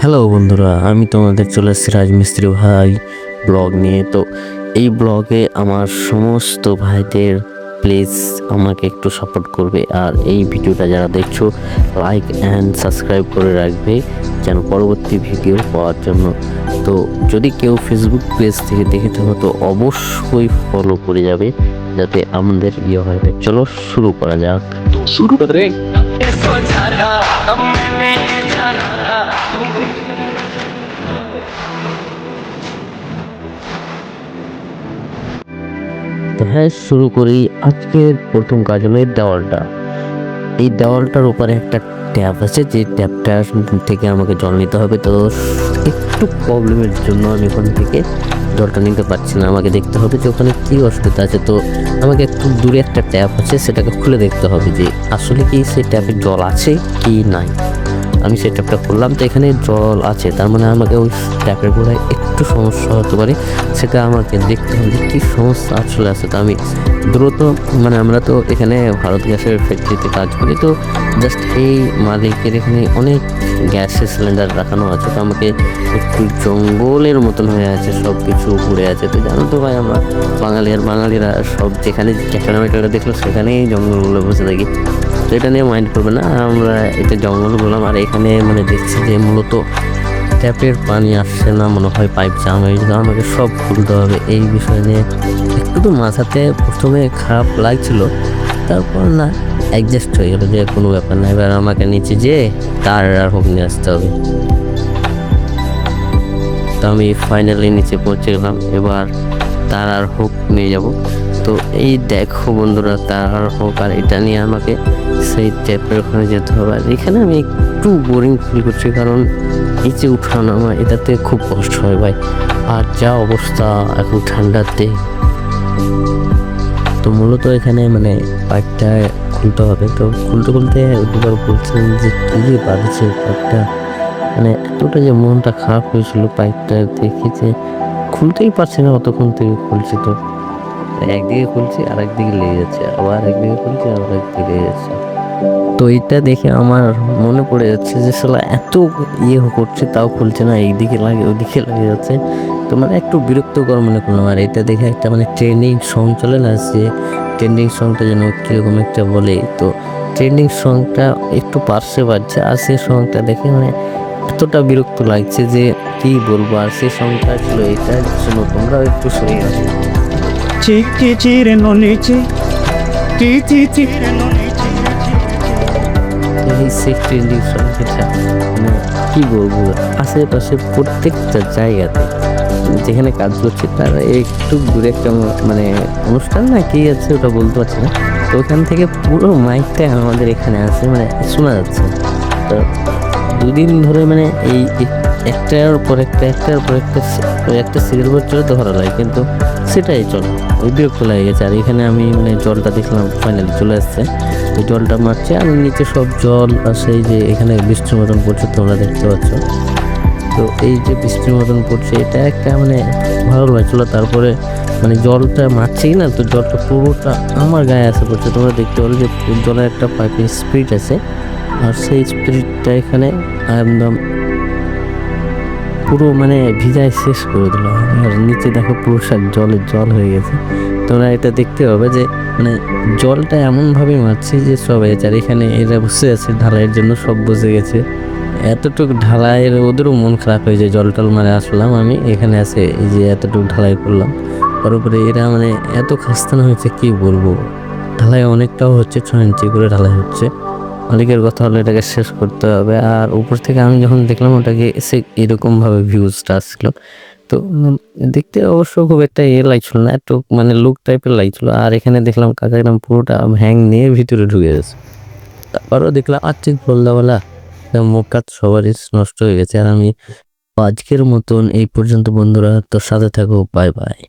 Hello বন্ধুরা, আমি তোমাদের চলে এসেছি রাজমিস্ত্রি ভাই ব্লগ নিয়ে। তো এই ব্লগে আমার সমস্ত ভাইদের প্লিজ আমাকে একটু সাপোর্ট করবে, আর এই ভিডিওটা যারা দেখছো লাইক অ্যান্ড সাবস্ক্রাইব করে রাখবে যেন পরবর্তী ভিডিও পাওয়ার জন্য। তো যদি কেউ ফেসবুক পেজ থেকে দেখে থাকো তো অবশ্যই ফলো করে যাবে যাতে আমাদের হয়। চলো শুরু করা যাক। शुरू कर रहे তো হ্যাঁ, শুরু করি। আজকের প্রথম কাজ হলো এই দেওয়ালটা। এই দেওয়ালটার উপরে একটা ট্যাপ আছে, যে ট্যাপটা থেকে আমাকে জল নিতে হবে। তো একটু প্রবলেমের জন্য আমি ওখান থেকে জলটা নিতে পারছি না। আমাকে দেখতে হবে যে ওখানে কী অসুবিধা আছে। তো আমাকে একটু দূরে একটা ট্যাপ আছে, সেটাকে খুলে দেখতে হবে যে আসলে কি সেই ট্যাপে জল আছে কি নাই। আমি সেই ট্যাপটা খুললাম, তো এখানে জল আছে, তার মানে আমাকে ওই ট্যাপের গোড়ায় একটু সমস্যা হতে পারে। সেটা আমাকে দেখতে হবে কী সমস্যা আসলে আছে। তো আমি দ্রুত, মানে আমরা তো এখানে ভারত গ্যাসের ফ্যাক্টরিতে কাজ করি, তো জাস্ট এই মালিকের এখানে অনেক গ্যাসের সিলিন্ডার রাখানো আছে। তো আমাকে একটু জঙ্গলের মতন হয়ে আছে, সব কিছু ঘুরে আছে। তো জানো তো ভাই, আমরা বাঙালিরা সব যেখানে ক্যাফেটা দেখলো সেখানেই জঙ্গলগুলো বসে থাকি। তো এটা নিয়ে মাইন্ড করবে না, আমরা এটা জঙ্গল বললাম। আর এখানে মানে দেখছি যে মূলত ট্যাপের পানি আসছে না, মনে হয় পাইপ জাম হয়ে গেছে। আমাকে সব খুলতে হবে। এই বিষয় নিয়ে একটু তো মাথাতে প্রথমে খারাপ লাগছিল, তারপর না অ্যাডজাস্ট হয়ে গেলো যে কোনো ব্যাপার না। এবার আমাকে নিচে যেয়ে তার আর হোক নিয়ে আসতে হবে। তো আমি ফাইনালি নিচে পৌঁছে গেলাম, এবার তার আর হোক নিয়ে যাব। তো এই দেখো বন্ধুরা, তার আর হোক, আর এটা নিয়ে আমাকে সেই ট্যাপের ওখানে যেতে হবে। আর এখানে আমি একটু বোরিং ফিল করছি, কারণ নিচে উঠানো আমার এটাতে খুব কষ্ট হয় ভাই। আর যা অবস্থা এখন ঠান্ডাতে, তো মূলত এখানে মানে পাইপটা খুলতে হবে। তো খুলতে খুলতে দুবার বলছিলেন যে কী যে বাঁধছে পাইপটা, মানে এতটা যে মনটা খারাপ হয়েছিল পাইপটা দেখে, যে খুলতেই পারছি না। অতক্ষণ থেকে খুলছি, তো একদিকে খুলছি আর একদিকে লেগে যাচ্ছে, আবার একদিকে খুলছি আর একদিকে লেগে যাচ্ছে। তো এটা দেখে আমার মনে পড়ে যাচ্ছে যে শালা এত করছে তাও খুলছে না, এইদিকে লাগে ওইদিকে লেগে যাচ্ছে। তো মানে একটু বিরক্তকর মনে করলাম। আর এটা দেখে একটা মানে ট্রেন্ডিং সং চলে না, যে ট্রেন্ডিং সংটা যেন কীরকম একটা বলে, তো ট্রেন্ডিং সংটা একটু পার্শ্বে বাজছে। আর সেই সংটা দেখে মানে এতটা বিরক্ত লাগছে যে কি বলবো। আর সেই সংটা ছিল এটা, শোনো তোমরাও একটু শুনে আসো। चिकी चिरे नो नीचे चिची चिरे नो नीचे এই সেই ট্রেন্ডিং সং যেটা মানে কি বলবো, আশেপাশে প্রত্যেকটা জায়গাতে যেখানে কাজ করছে তার একটু দূরে একটা মানে অনুষ্ঠান না কি আছে ওটা বলতে পারছি না। তো ওখান থেকে পুরো মাইকটা আমাদের এখানে আছে, মানে শোনা যাচ্ছে। তো দুদিন ধরে মানে এই একটার পর একটা সিরিয়াল পর চলে তো ভালো লাগে, কিন্তু সেটাই চল ওই বিরক্ত লাগে গেছে। আর এখানে আমি মানে জলটা দেখলাম ফাইনালি চলে আসছে, এই জলটা মারছে আর নিচে সব জল। আর সেই যে এখানে বৃষ্টির মতন পড়ছে তোমরা দেখতে পাচ্ছ। তো এই যে বৃষ্টির মতন পড়ছে, এটা একটা মানে ভালো লাগছিল। তারপরে মানে জলটা মারছে কি না, তো জলটা পুরোটা আমার গায়ে আসে পড়ছে। তোমরা দেখতে পারো যে জলের একটা পাইপের স্পিড আছে, আর সেই স্পিরিটটা এখানে একদম পুরো মানে ভিজায় শেষ করে দিল। আর নিচে দেখো পুরো সব জল হয়ে গেছে। তোমরা এটা দেখতে হবে যে মানে জলটা এমনভাবে মারছে যে সব হয়েছে। আর এখানে এরা বসে আছে ঢালাইয়ের জন্য, সব বসে গেছে এতটুকু ঢালাইয়ের। ওদেরও মন খারাপ হয়ে যায়, জল টল মানে আসলাম আমি এখানে আছে এই যে এতটুকু ঢালাই করলাম, তার উপরে এরা মানে এত খাস্তানা হয়েছে কি বলবো। ঢালাই অনেকটাও হচ্ছে, 6 ইঞ্চি করে ঢালাই হচ্ছে। মালিকের কথা হলো এটাকে শেষ করতে হবে। আর উপর থেকে আমি যখন দেখলাম ওটাকে এসে এরকমভাবে ভিউজটা আসছিল, তো দেখতে অবশ্য খুব একটা লাগছিল না, একটু মানে লুক টাইপের লাগছিল। আর এখানে দেখলাম কাকা একদম পুরোটা হ্যাং নিয়ে ভিতরে ঢুকে গেছে। তারপরও দেখলাম আর্থিক বলদাওয়ালা মুখ কাজ সবারই নষ্ট হয়ে গেছে। আর আমি আজকের মতন এই পর্যন্ত বন্ধুরা, তোর সাথে থাকো, বাই বাই।